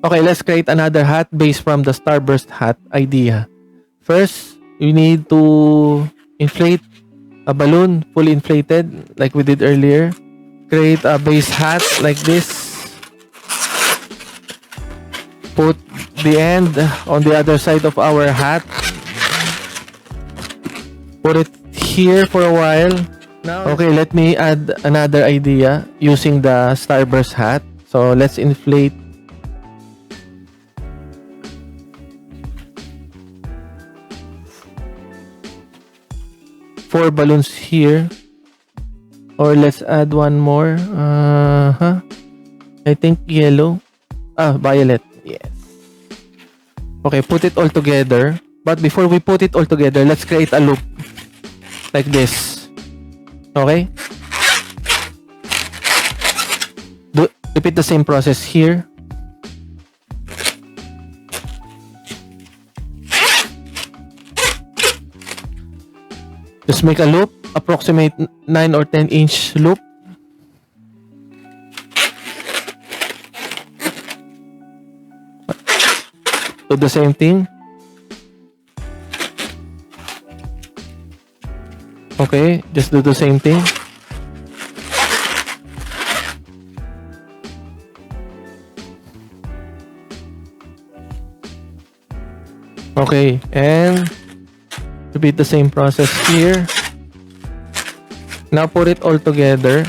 Okay, let's create another hat based from the Starburst hat idea. First, you need to inflate a balloon fully inflated like we did earlier. Create a base hat like this. Put the end on the other side of our hat. Put it here for a while. Okay, let me add another idea using the Starburst hat. So let's inflate four balloons here. Or let's add one more. I think yellow. Violet. Yes. Okay, put it all together. But before we put it all together, let's create a loop. Like this. Okay? Repeat the same process here. Just make a loop. Approximate 9 or 10 inch loop. Do the same thing. Okay, just do the same thing. Okay, and repeat the same process here. Now put it all together.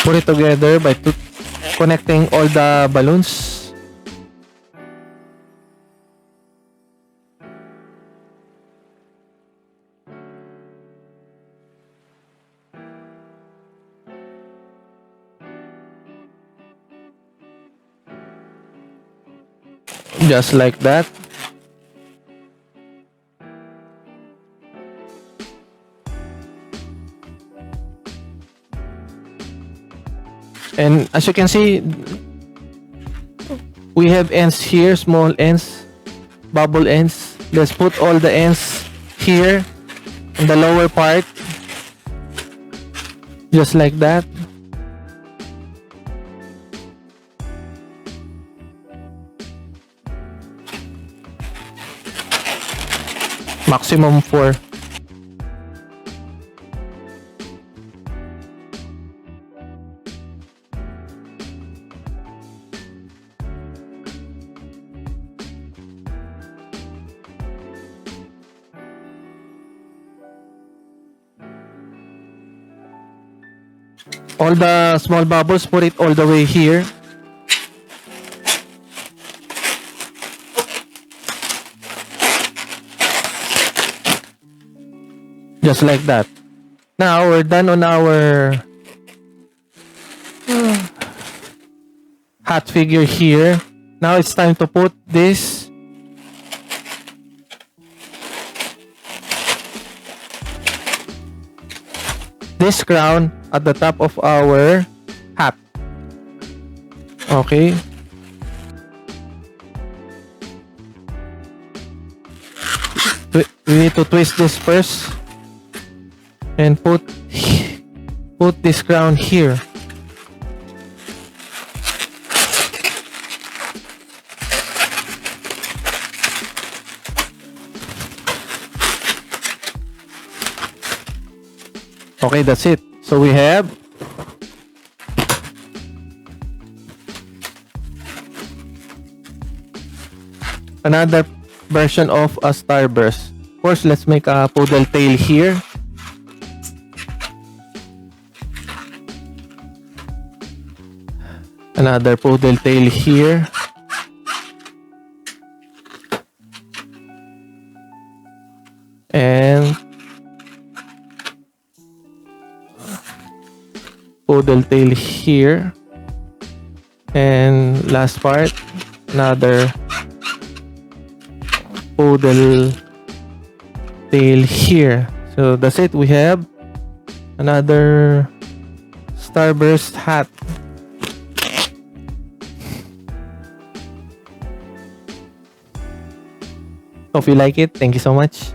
Put it together by connecting all the balloons. Just like that. And as you can see, we have ends here, small ends, bubble ends. Let's put all the ends here in the lower part. Just like that. Maximum 4. All the small bubbles, put it all the way here. Just like that. Now we're done on our hat figure here. Now it's time to put this crown at the top of our hat. Okay. We need to twist this first and put this crown here. Okay, that's it. So we have another version of a Starburst. Of course, let's make a poodle tail here. Another poodle tail here. And poodle tail here. And last part, another poodle tail here. So that's it. We have another Starburst hat. Hope you like it. Thank you so much.